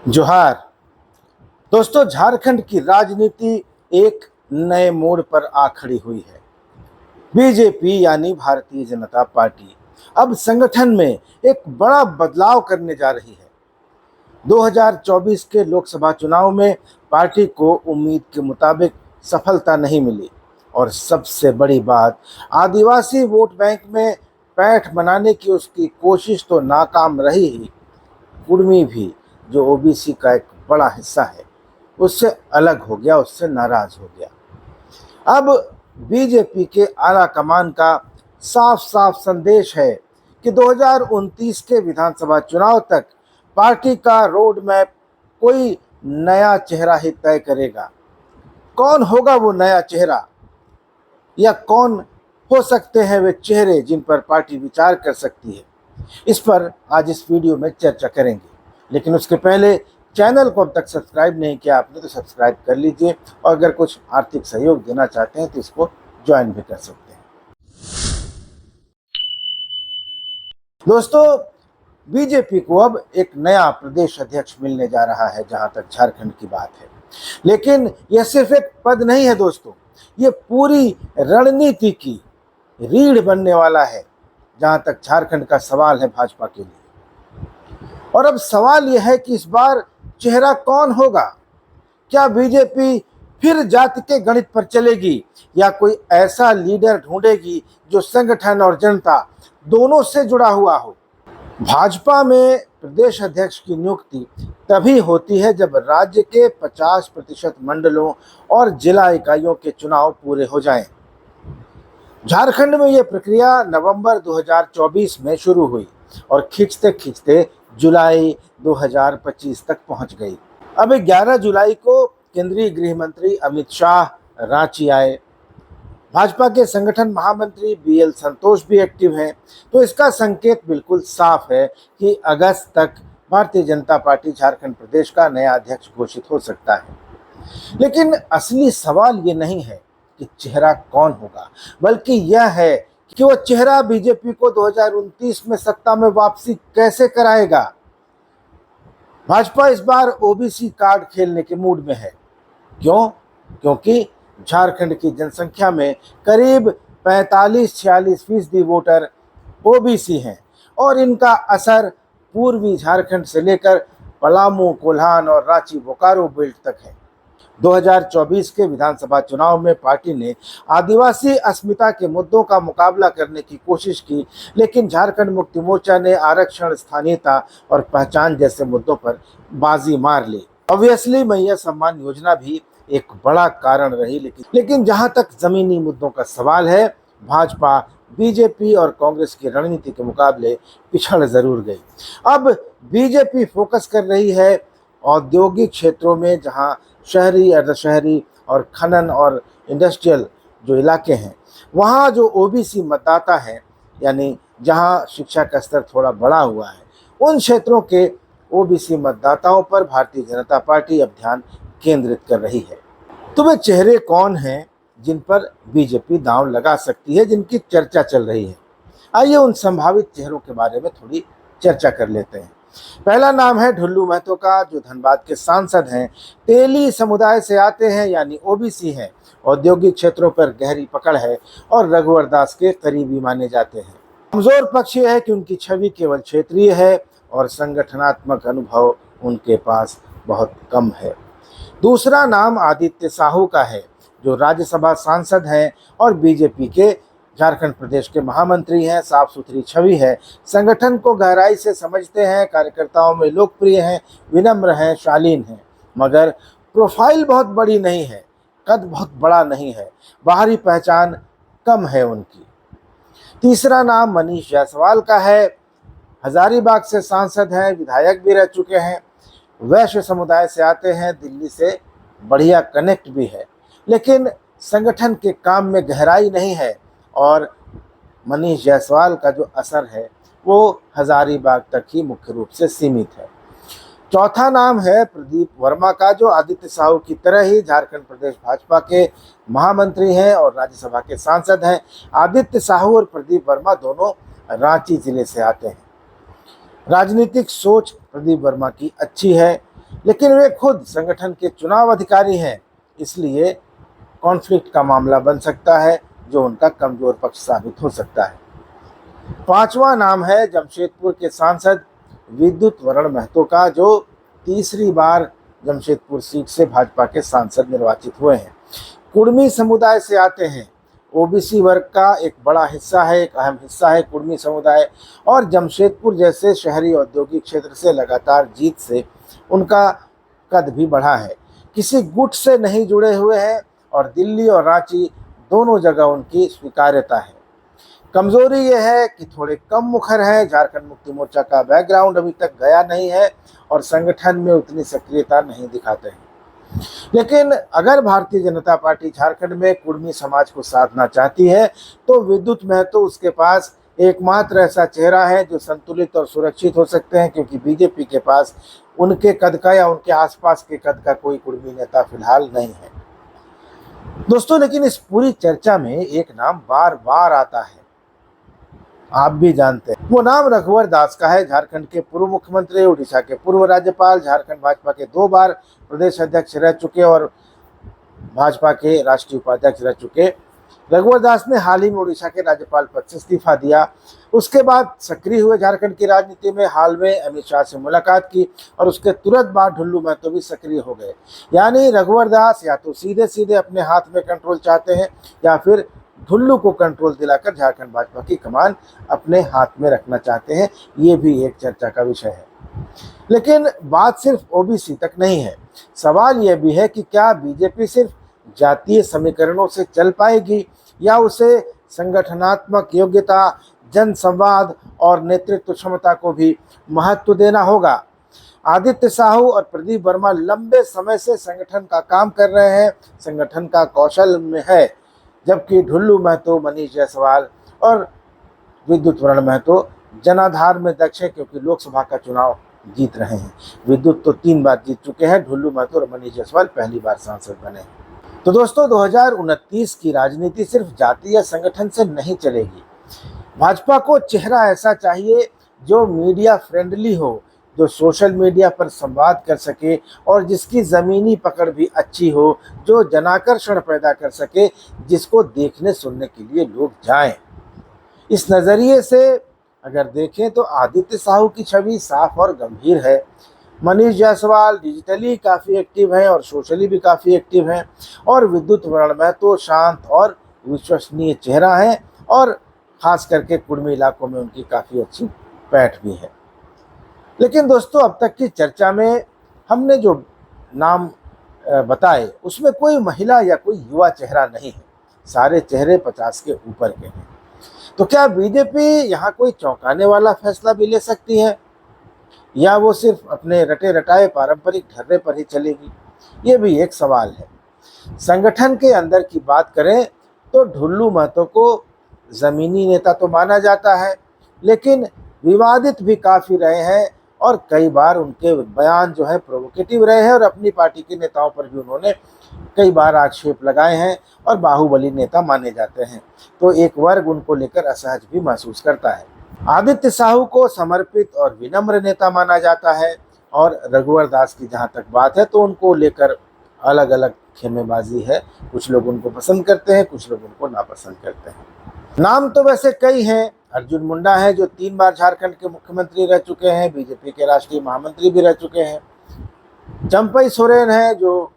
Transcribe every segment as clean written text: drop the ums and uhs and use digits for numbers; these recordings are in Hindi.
जोहार दोस्तों, झारखंड की राजनीति एक नए मोड़ पर आ खड़ी हुई है। बीजेपी यानी भारतीय जनता पार्टी अब संगठन में एक बड़ा बदलाव करने जा रही है। 2024 के लोकसभा चुनाव में पार्टी को उम्मीद के मुताबिक सफलता नहीं मिली और सबसे बड़ी बात, आदिवासी वोट बैंक में पैठ बनाने की उसकी कोशिश तो नाकाम रही ही, कुर्मी भी जो ओबीसी का एक बड़ा हिस्सा है उससे अलग हो गया, उससे नाराज हो गया। अब बीजेपी के आला कमान का साफ साफ संदेश है कि 2029 के विधानसभा चुनाव तक पार्टी का रोड मैप कोई नया चेहरा ही तय करेगा। कौन होगा वो नया चेहरा, या कौन हो सकते हैं वे चेहरे जिन पर पार्टी विचार कर सकती है, इस पर आज इस वीडियो में चर्चा करेंगे। लेकिन उसके पहले चैनल को अब तक सब्सक्राइब नहीं किया आपने तो सब्सक्राइब कर लीजिए, और अगर कुछ आर्थिक सहयोग देना चाहते हैं तो इसको ज्वाइन भी कर सकते हैं। दोस्तों, बीजेपी को अब एक नया प्रदेश अध्यक्ष मिलने जा रहा है जहां तक झारखंड की बात है। लेकिन यह सिर्फ एक पद नहीं है दोस्तों, ये पूरी रणनीति की रीढ़ बनने वाला है जहां तक झारखंड का सवाल है भाजपा के लिए। और अब सवाल यह है कि इस बार चेहरा कौन होगा। क्या बीजेपी फिर जाति के गणित पर चलेगी, या कोई ऐसा लीडर ढूंढेगी जो संगठन और जनता दोनों से जुड़ा हुआ हो। भाजपा में प्रदेश अध्यक्ष की नियुक्ति तभी होती है जब राज्य के 50% मंडलों और जिला इकाइयों के चुनाव पूरे हो जाएं। झारखंड में यह प्रक्रिया नवंबर 2024 में शुरू हुई और खींचते खींचते जुलाई 2025 तक पहुंच गई। अब 11 जुलाई को केंद्रीय गृह मंत्री अमित शाह रांची आए। भाजपा के संगठन महामंत्री बीएल संतोष भी एक्टिव हैं, तो इसका संकेत बिल्कुल साफ है कि अगस्त तक भारतीय जनता पार्टी झारखंड प्रदेश का नया अध्यक्ष घोषित हो सकता है। लेकिन असली सवाल ये नहीं है कि चेहरा कौन होगा, बल्कि यह है कि वो चेहरा बीजेपी को 2029 में सत्ता में वापसी कैसे कराएगा। भाजपा इस बार ओबीसी कार्ड खेलने के मूड में है। क्यों? क्योंकि झारखंड की जनसंख्या में करीब 45-46% वोटर ओबीसी हैं और इनका असर पूर्वी झारखंड से लेकर पलामू, कोल्हान और रांची बोकारो बेल्ट तक है। 2024 के विधानसभा चुनाव में पार्टी ने आदिवासी अस्मिता के मुद्दों का मुकाबला करने की कोशिश की, लेकिन झारखंड मुक्ति मोर्चा ने आरक्षण, स्थानीयता और पहचान जैसे मुद्दों पर बाजी मार ली। ऑब्वियसली मैया सम्मान योजना भी एक बड़ा कारण रही, लेकिन जहां तक जमीनी मुद्दों का सवाल है, भाजपा बीजेपी और कांग्रेस की रणनीति के मुकाबले पिछड़ जरूर गई। अब बीजेपी फोकस कर रही है औद्योगिक क्षेत्रों में, जहां शहरी, अर्धशहरी और खनन और इंडस्ट्रियल जो इलाके हैं, वहाँ जो ओबीसी मतदाता हैं, यानी जहाँ शिक्षा का स्तर थोड़ा बढ़ा हुआ है, उन क्षेत्रों के ओबीसी मतदाताओं पर भारतीय जनता पार्टी अब ध्यान केंद्रित कर रही है। तो वे चेहरे कौन हैं जिन पर बीजेपी दांव लगा सकती है, जिनकी चर्चा चल रही है? आइए उन संभावित चेहरों के बारे में थोड़ी चर्चा कर लेते हैं। पहला नाम है ढुल्लू महतो का, जो धनबाद के सांसद हैं, तेली समुदाय से आते हैं यानी ओबीसी हैं, औद्योगिक क्षेत्रों पर गहरी पकड़ है और रघुवर दास के करीबी माने जाते हैं। कमजोर पक्ष यह है कि उनकी छवि केवल क्षेत्रीय है और संगठनात्मक अनुभव उनके पास बहुत कम है। दूसरा नाम आदित्य साहू का है, जो राज्यसभा सांसद हैं और बीजेपी के झारखंड प्रदेश के महामंत्री हैं। साफ सुथरी छवि है, संगठन को गहराई से समझते हैं, कार्यकर्ताओं में लोकप्रिय हैं, विनम्र हैं, शालीन हैं, मगर प्रोफाइल बहुत बड़ी नहीं है, कद बहुत बड़ा नहीं है, बाहरी पहचान कम है उनकी। तीसरा नाम मनीष जायसवाल का है, हजारीबाग से सांसद हैं, विधायक भी रह चुके हैं, वैश्य समुदाय से आते हैं, दिल्ली से बढ़िया कनेक्ट भी है, लेकिन संगठन के काम में गहराई नहीं है और मनीष जायसवाल का जो असर है वो हजारीबाग तक ही मुख्य रूप से सीमित है। चौथा नाम है प्रदीप वर्मा का, जो आदित्य साहू की तरह ही झारखंड प्रदेश भाजपा के महामंत्री हैं और राज्यसभा के सांसद हैं। आदित्य साहू और प्रदीप वर्मा दोनों रांची जिले से आते हैं। राजनीतिक सोच प्रदीप वर्मा की अच्छी है, लेकिन वे खुद संगठन के चुनाव अधिकारी हैं, इसलिए कॉन्फ्लिक्ट का मामला बन सकता है जो उनका कमजोर पक्ष साबित हो सकता है। पांचवा नाम है जमशेदपुर के सांसद विद्युत वरण महतो का, जो तीसरी बार जमशेदपुर सीट से भाजपा के सांसद निर्वाचित हुए हैं। कुर्मी समुदाय से आते हैं, ओबीसी वर्ग का एक बड़ा हिस्सा है, एक अहम हिस्सा है कुर्मी समुदाय, और जमशेदपुर जैसे शहरी औद्योगिक क्षेत्र से लगातार जीत से उनका कद भी बढ़ा है। किसी गुट से नहीं जुड़े हुए हैं और दिल्ली और रांची दोनों जगह उनकी स्वीकार्यता है। कमजोरी यह है कि थोड़े कम मुखर है, झारखंड मुक्ति मोर्चा का बैकग्राउंड अभी तक गया नहीं है और संगठन में उतनी सक्रियता नहीं दिखाते हैं। लेकिन अगर भारतीय जनता पार्टी झारखंड में कुर्मी समाज को साधना चाहती है तो विद्युत महतो उसके पास एकमात्र ऐसा चेहरा है जो संतुलित और सुरक्षित हो सकते हैं, क्योंकि बीजेपी के पास उनके कद का या उनके आसपास के कद का कोई कुर्मी नेता फिलहाल नहीं है। दोस्तों, लेकिन इस पूरी चर्चा में एक नाम बार बार आता है, आप भी जानते हैं, वो नाम रघुवर दास का है। झारखंड के पूर्व मुख्यमंत्री, उड़ीसा के पूर्व राज्यपाल, झारखंड भाजपा के 2 बार प्रदेश अध्यक्ष रह चुके और भाजपा के राष्ट्रीय उपाध्यक्ष रह चुके रघुवर दास ने हाल ही में उड़ीसा के राज्यपाल पद से इस्तीफा दिया। उसके बाद सक्रिय हुए झारखंड की राजनीति में। हाल में अमित शाह से मुलाकात की और उसके तुरंत बाद ढुल्लू महतो भी सक्रिय हो गए। यानी रघुवर दास या तो सीधे सीधे अपने हाथ में कंट्रोल चाहते हैं या फिर ढुल्लू को कंट्रोल दिलाकर झारखंड भाजपा की कमान अपने हाथ में रखना चाहते हैं। ये भी एक चर्चा का विषय है। लेकिन बात सिर्फ ओबीसी तक नहीं है। सवाल यह भी है कि क्या बीजेपी सिर्फ जातीय समीकरणों से चल पाएगी या उसे संगठनात्मक योग्यता, जनसंवाद और नेतृत्व क्षमता को भी महत्व देना होगा। आदित्य साहू और प्रदीप वर्मा लंबे समय से संगठन का काम कर रहे हैं, संगठन का कौशल में है, जबकि ढुल्लू महतो, मनीष जायसवाल और विद्युत वरण महतो जनाधार में दक्ष है, क्योंकि लोकसभा का चुनाव जीत रहे हैं। विद्युत तो 3 बार जीत चुके हैं, ढुल्लू महतो और मनीष जायसवाल पहली बार सांसद बने। तो दोस्तों, 2029 की राजनीति सिर्फ जाति या संगठन से नहीं चलेगी। भाजपा को चेहरा ऐसा चाहिए जो मीडिया फ्रेंडली हो, जो सोशल मीडिया पर संवाद कर सके और जिसकी ज़मीनी पकड़ भी अच्छी हो, जो जनाकर्षण पैदा कर सके, जिसको देखने सुनने के लिए लोग जाएं। इस नज़रिए से अगर देखें तो आदित्य साहू की छवि साफ और गंभीर है। मनीष जायसवाल डिजिटली काफ़ी एक्टिव हैं और सोशली भी काफ़ी एक्टिव हैं, और विद्युत वरण महतो शांत और विश्वसनीय चेहरा है और ख़ास करके कुर्मी इलाकों में उनकी काफ़ी अच्छी पैठ भी है। लेकिन दोस्तों, अब तक की चर्चा में हमने जो नाम बताए उसमें कोई महिला या कोई युवा चेहरा नहीं है। सारे चेहरे 50 के ऊपर के हैं। तो क्या बीजेपी यहाँ कोई चौंकाने वाला फैसला भी ले सकती है या वो सिर्फ अपने रटे रटाए पारंपरिक ढर्रे पर ही चलेगी? ये भी एक सवाल है। संगठन के अंदर की बात करें तो ढुल्लू महतो को ज़मीनी नेता तो माना जाता है, लेकिन विवादित भी काफ़ी रहे हैं और कई बार उनके बयान जो है प्रोवोकेटिव रहे हैं और अपनी पार्टी के नेताओं पर भी उन्होंने कई बार आक्षेप लगाए हैं और बाहुबली नेता माने जाते हैं। तो एक वर्ग उनको लेकर असहज भी महसूस करता है। आदित्य साहू को समर्पित और विनम्र नेता माना जाता है और रघुवर दास की जहाँ तक बात है तो उनको लेकर अलग अलग खेमेबाजी है। कुछ लोग उनको पसंद करते हैं, कुछ लोग उनको नापसंद करते हैं। नाम तो वैसे कई हैं। अर्जुन मुंडा है जो 3 बार झारखंड के मुख्यमंत्री रह चुके हैं, बीजेपी के राष्ट्रीय महामंत्री भी रह चुके हैं। चंपई सोरेन है जो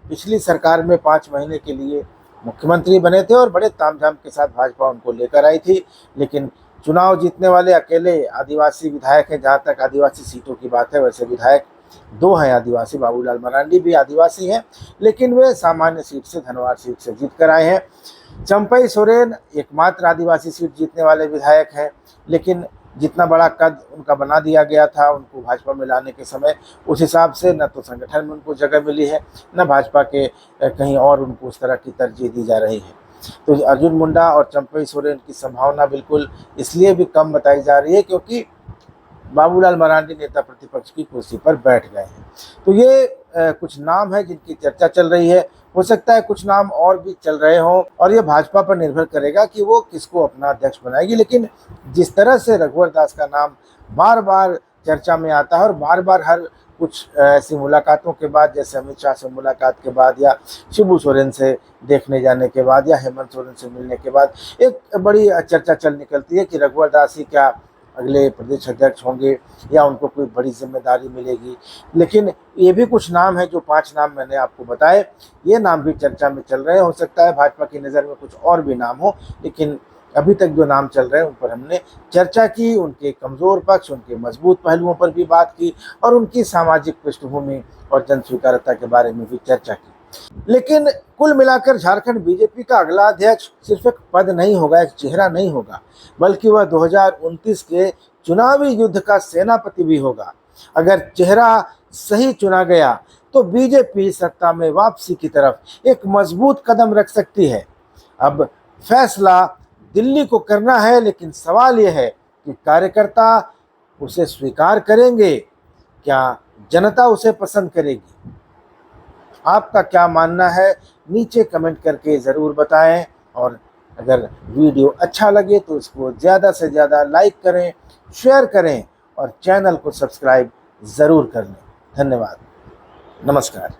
पिछली सरकार में 5 महीने के लिए मुख्यमंत्री बने थे और बड़े तामझाम के साथ भाजपा उनको लेकर आई थी, लेकिन चुनाव जीतने वाले अकेले आदिवासी विधायक हैं। जहाँ तक आदिवासी सीटों की बात है, वैसे विधायक 2 हैं आदिवासी। बाबूलाल मरांडी भी आदिवासी हैं, लेकिन वे सामान्य सीट से, धनवार सीट से जीत कर आए हैं। चंपई सोरेन एकमात्र आदिवासी सीट जीतने वाले विधायक हैं, लेकिन जितना बड़ा कद उनका बना दिया गया था उनको भाजपा में लाने के समय, उस हिसाब से न तो संगठन में उनको जगह मिली है, न भाजपा के कहीं और उनको उस तरह की तरजीह दी जा रही है। तो अर्जुन मुंडा और चंपई सोरेन की संभावना बिल्कुल इसलिए भी कम बताई जा रही है क्योंकि बाबूलाल मरांडी नेता प्रतिपक्ष की कुर्सी पर बैठ गए हैं। तो ये कुछ नाम है जिनकी चर्चा चल रही है। हो सकता है कुछ नाम और भी चल रहे हों और ये भाजपा पर निर्भर करेगा कि वो किसको अपना अध्यक्ष बनाएगी। लेकिन जिस तरह से रघुवर दास का नाम बार बार चर्चा में आता है और बार बार हर कुछ ऐसी मुलाकातों के बाद, जैसे अमित शाह से मुलाकात के बाद या शिबू सोरेन से देखने जाने के बाद या हेमंत सोरेन से मिलने के बाद एक बड़ी चर्चा चल निकलती है कि रघुवर दास ही क्या अगले प्रदेश अध्यक्ष होंगे या उनको कोई बड़ी जिम्मेदारी मिलेगी। लेकिन ये भी कुछ नाम है, जो 5 नाम मैंने आपको बताए, ये नाम भी चर्चा में चल रहे हैं। हो सकता है भाजपा की नज़र में कुछ और भी नाम हो, लेकिन अभी तक जो नाम चल रहे हैं उन पर हमने चर्चा की, उनके कमज़ोर पक्ष, उनके मजबूत पहलुओं पर भी बात की और उनकी सामाजिक पृष्ठभूमि और जन स्वीकार्यता के बारे में भी चर्चा की। लेकिन कुल मिलाकर झारखंड बीजेपी का अगला अध्यक्ष सिर्फ एक पद नहीं होगा, एक चेहरा नहीं होगा, बल्कि वह 2029 के चुनावी युद्ध का सेनापति भी होगा। अगर चेहरा सही चुना गया तो बीजेपी सत्ता में वापसी की तरफ एक मजबूत कदम रख सकती है। अब फैसला दिल्ली को करना है, लेकिन सवाल यह है कि कार्यकर्ता उसे स्वीकार करेंगे, क्या जनता उसे पसंद करेगी? आपका क्या मानना है, नीचे कमेंट करके ज़रूर बताएं। और अगर वीडियो अच्छा लगे तो इसको ज़्यादा से ज़्यादा लाइक करें, शेयर करें और चैनल को सब्सक्राइब ज़रूर कर लें। धन्यवाद। नमस्कार।